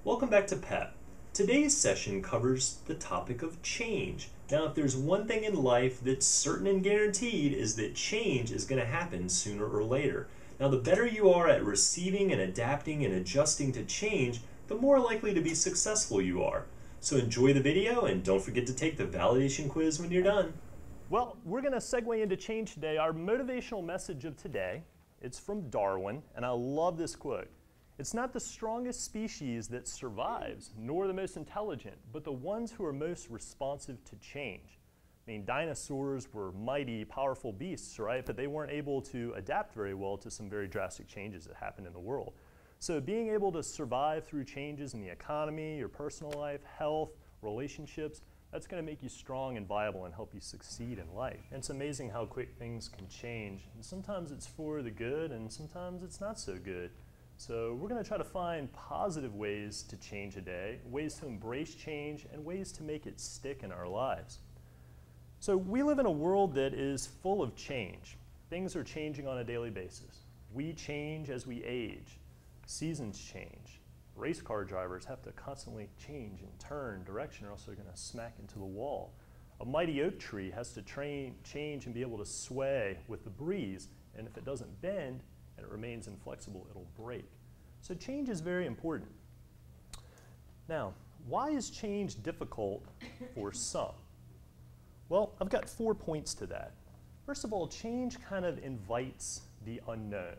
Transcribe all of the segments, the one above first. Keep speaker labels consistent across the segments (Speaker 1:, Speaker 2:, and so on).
Speaker 1: Welcome back to PEP. Today's session covers the topic of change. Now, if there's one thing in life that's certain and guaranteed is that change is going to happen sooner or later. Now, the better you are at receiving and adapting and adjusting to change, the more likely to be successful you are. So enjoy the video and don't forget to take the validation quiz when you're done.
Speaker 2: Well, we're going to segue into change today. Our motivational message of today, it's from Darwin, and I love this quote. It's not the strongest species that survives, nor the most intelligent, but the ones who are most responsive to change. I mean, dinosaurs were mighty, powerful beasts, right? But they weren't able to adapt very well to some very drastic changes that happened in the world. So being able to survive through changes in the economy, your personal life, health, relationships, that's going to make you strong and viable and help you succeed in life. And it's amazing how quick things can change. And sometimes it's for the good and sometimes it's not so good. So we're going to try to find positive ways to change a day, ways to embrace change, and ways to make it stick in our lives. So we live in a world that is full of change. Things are changing on a daily basis. We change as we age. Seasons change. Race car drivers have to constantly change and turn direction or else they're going to smack into the wall. A mighty oak tree has to change and be able to sway with the breeze, and if it doesn't bend, and it remains inflexible, it'll break. So change is very important. Now, why is change difficult for some? Well, I've got 4 points to that. First of all, change kind of invites the unknown.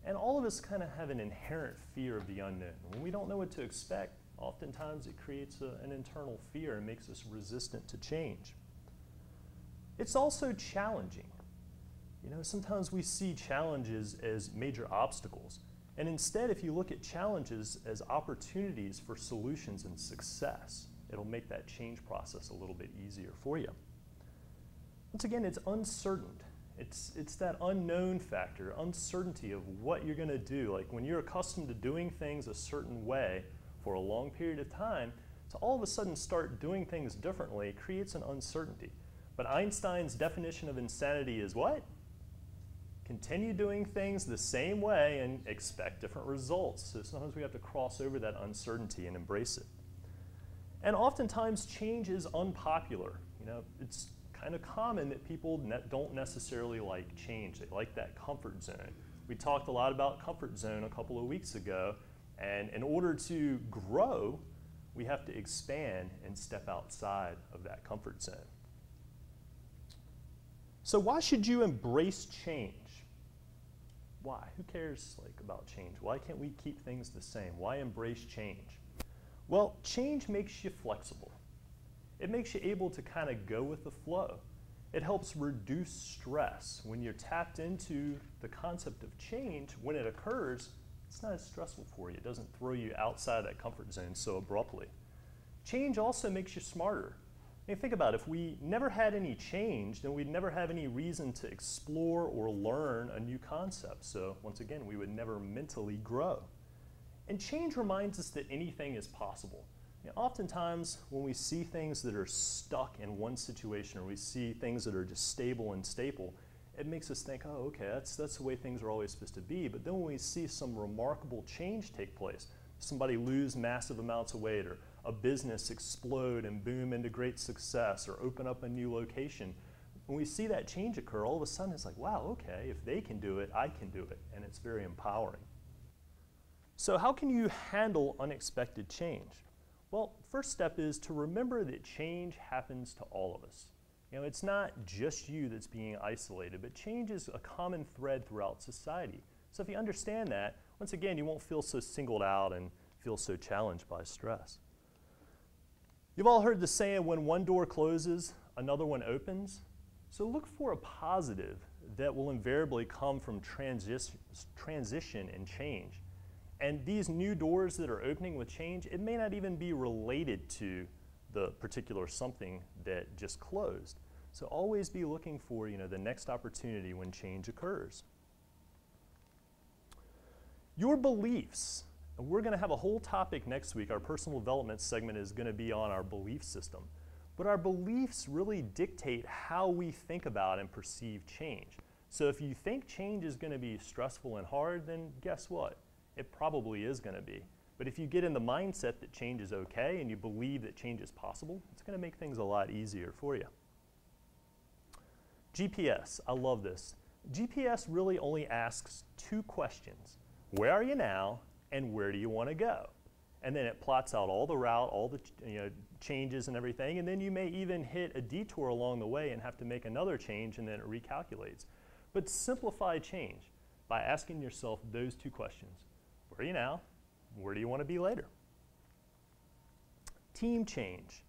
Speaker 2: And all of us kind of have an inherent fear of the unknown. When we don't know what to expect, oftentimes it creates an internal fear and makes us resistant to change. It's also challenging. You know, sometimes we see challenges as major obstacles. And instead, if you look at challenges as opportunities for solutions and success, it'll make that change process a little bit easier for you. Once again, it's uncertain. It's that unknown factor, uncertainty of what you're going to do. Like when you're accustomed to doing things a certain way for a long period of time, to all of a sudden start doing things differently creates an uncertainty. But Einstein's definition of insanity is what? Continue doing things the same way and expect different results. So sometimes we have to cross over that uncertainty and embrace it. And oftentimes change is unpopular. You know, it's kind of common that people don't necessarily like change. They like that comfort zone. We talked a lot about comfort zone a couple of weeks ago, and in order to grow, we have to expand and step outside of that comfort zone. So why should you embrace change? Why? Who cares about change? Why can't we keep things the same? Why embrace change? Well, change makes you flexible. It makes you able to kind of go with the flow. It helps reduce stress. When you're tapped into the concept of change, when it occurs, it's not as stressful for you. It doesn't throw you outside that comfort zone so abruptly. Change also makes you smarter. I mean, think about it. If we never had any change, then we'd never have any reason to explore or learn a new concept. So once again, we would never mentally grow. And change reminds us that anything is possible. You know, oftentimes, when we see things that are stuck in one situation or we see things that are just stable and staple, it makes us think, oh, okay, that's the way things are always supposed to be. But then when we see some remarkable change take place, somebody lose massive amounts of weight or a business explode and boom into great success or open up a new location, when we see that change occur, all of a sudden it's like, wow, okay, if they can do it, I can do it. And it's very empowering. So how can you handle unexpected change? Well, first step is to remember that change happens to all of us. You know, it's not just you that's being isolated, but change is a common thread throughout society. So if you understand that, once again, you won't feel so singled out and feel so challenged by stress. You've all heard the saying, when one door closes, another one opens. So look for a positive that will invariably come from transition and change. And these new doors that are opening with change, it may not even be related to the particular something that just closed. So always be looking for, the next opportunity when change occurs. Your beliefs. And we're going to have a whole topic next week. Our personal development segment is going to be on our belief system. But our beliefs really dictate how we think about and perceive change. So if you think change is going to be stressful and hard, then guess what? It probably is going to be. But if you get in the mindset that change is okay and you believe that change is possible, it's going to make things a lot easier for you. GPS, I love this. GPS really only asks two questions. Where are you now and where do you want to go? And then it plots out all the route, all the changes and everything, and then you may even hit a detour along the way and have to make another change and then it recalculates. But simplify change by asking yourself those two questions. Where are you now? Where do you want to be later? Team change.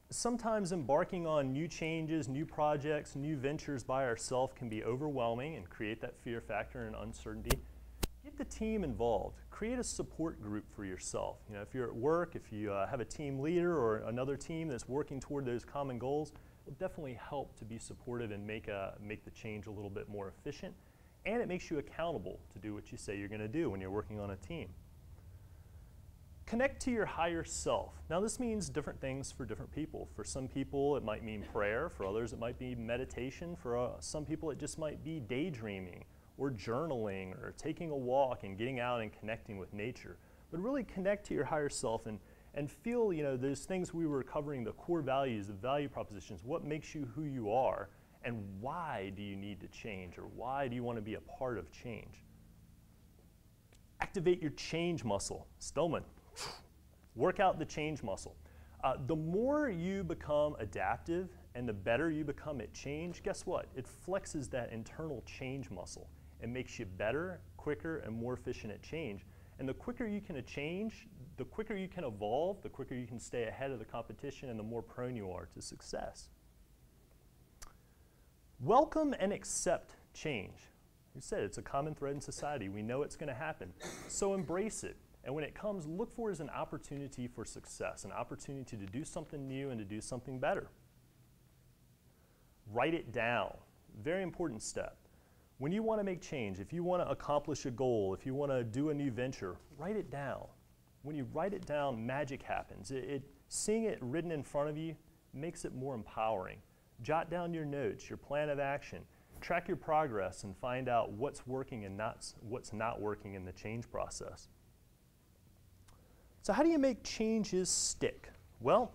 Speaker 2: Sometimes embarking on new changes, new projects, new ventures by ourselves can be overwhelming and create that fear factor and uncertainty. Get the team involved. Create a support group for yourself. If you're at work, if you have a team leader or another team that's working toward those common goals, it will definitely help to be supportive and make the change a little bit more efficient. And it makes you accountable to do what you say you're going to do when you're working on a team. Connect to your higher self. Now this means different things for different people. For some people it might mean prayer, for others it might be meditation, for some people it just might be daydreaming or journaling or taking a walk and getting out and connecting with nature. But really connect to your higher self and feel those things we were covering, the core values, the value propositions, what makes you who you are and why do you need to change or why do you want to be a part of change. Activate your change muscle. Stillman. Work out the change muscle. The more you become adaptive and the better you become at change, guess what? It flexes that internal change muscle. It makes you better, quicker, and more efficient at change. And the quicker you can change, the quicker you can evolve, the quicker you can stay ahead of the competition, and the more prone you are to success. Welcome and accept change. You said it's a common thread in society. We know it's going to happen. So embrace it. And when it comes, look for it as an opportunity for success, an opportunity to do something new and to do something better. Write it down. Very important step. When you want to make change, if you want to accomplish a goal, if you want to do a new venture, write it down. When you write it down, magic happens. Seeing it written in front of you makes it more empowering. Jot down your notes, your plan of action. Track your progress and find out what's working and what's not working in the change process. So how do you make changes stick? Well,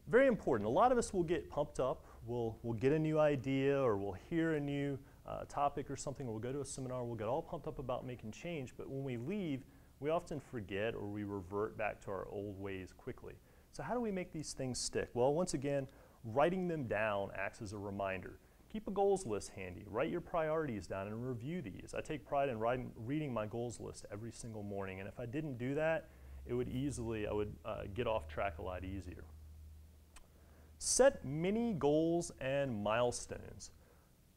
Speaker 2: very important. A lot of us will get pumped up. We'll get a new idea or we'll hear a new topic or something, or we'll go to a seminar, we'll get all pumped up about making change, but when we leave, we often forget or we revert back to our old ways quickly. So how do we make these things stick? Well, once again, writing them down acts as a reminder. Keep a goals list handy. Write your priorities down and review these. I take pride in reading my goals list every single morning, and if I didn't do that, I would get off track a lot easier. Set mini goals and milestones.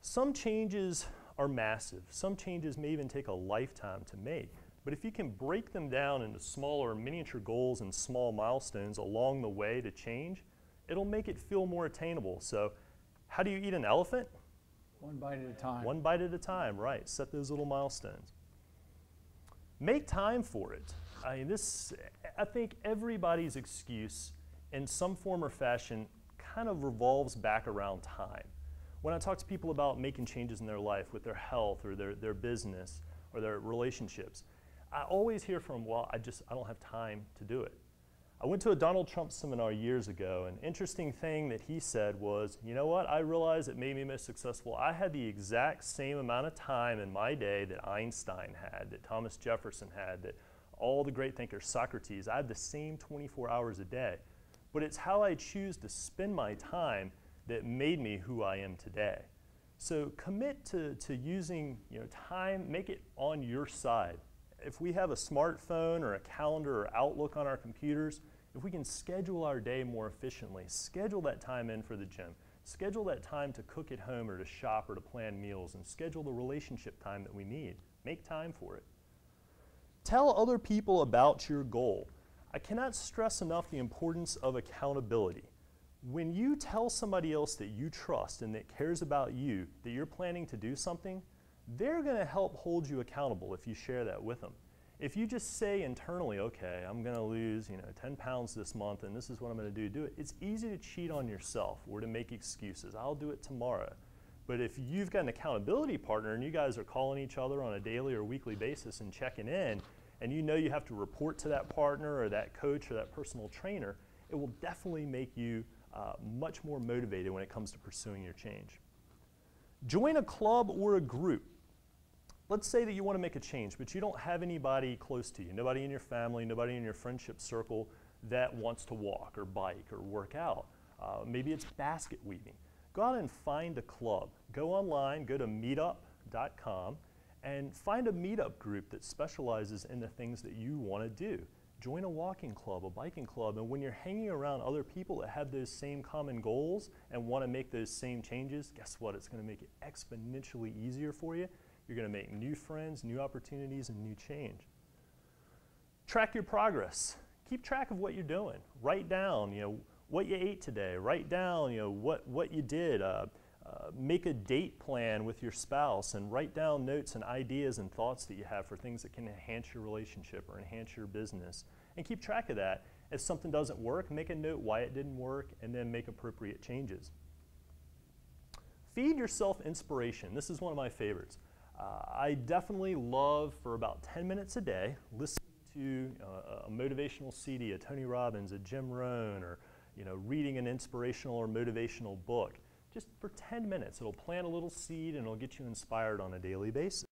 Speaker 2: Some changes are massive. Some changes may even take a lifetime to make. But if you can break them down into smaller miniature goals and small milestones along the way to change, it'll make it feel more attainable. So how do you eat an elephant?
Speaker 3: One bite at a time.
Speaker 2: One bite at a time, right. Set those little milestones. Make time for it. I think everybody's excuse in some form or fashion kind of revolves back around time. When I talk to people about making changes in their life with their health or their business or their relationships, I always hear from, well, I don't have time to do it. I went to a Donald Trump seminar years ago, and an interesting thing that he said was, you know what, I realized it made me most successful. I had the exact same amount of time in my day that Einstein had, that Thomas Jefferson had, that all the great thinkers, Socrates, I had the same 24 hours a day. But it's how I choose to spend my time that made me who I am today. So commit to using time, make it on your side. If we have a smartphone or a calendar or Outlook on our computers, if we can schedule our day more efficiently, schedule that time in for the gym, schedule that time to cook at home or to shop or to plan meals, and schedule the relationship time that we need. Make time for it. Tell other people about your goal. I cannot stress enough the importance of accountability. When you tell somebody else that you trust and that cares about you, that you're planning to do something, they're going to help hold you accountable if you share that with them. If you just say internally, okay, I'm going to lose 10 pounds this month and this is what I'm going to do it, it's easy to cheat on yourself or to make excuses. I'll do it tomorrow. But if you've got an accountability partner and you guys are calling each other on a daily or weekly basis and checking in, and you know you have to report to that partner or that coach or that personal trainer, it will definitely make you much more motivated when it comes to pursuing your change. Join a club or a group. Let's say that you want to make a change, but you don't have anybody close to you, nobody in your family, nobody in your friendship circle that wants to walk or bike or work out. Maybe it's basket weaving. Go out and find a club. Go online, go to meetup.com, and find a meetup group that specializes in the things that you want to do. Join a walking club, a biking club, and when you're hanging around other people that have those same common goals and want to make those same changes, guess what? It's going to make it exponentially easier for you. You're going to make new friends, new opportunities, and new change. Track your progress. Keep track of what you're doing. Write down, what you ate today. Write down, what you did. Make a date plan with your spouse and write down notes and ideas and thoughts that you have for things that can enhance your relationship or enhance your business. And keep track of that. If something doesn't work, make a note why it didn't work and then make appropriate changes. Feed yourself inspiration. This is one of my favorites. I definitely love, for about 10 minutes a day, listen to a motivational CD, a Tony Robbins, a Jim Rohn, or reading an inspirational or motivational book. Just for 10 minutes, it'll plant a little seed and it'll get you inspired on a daily basis.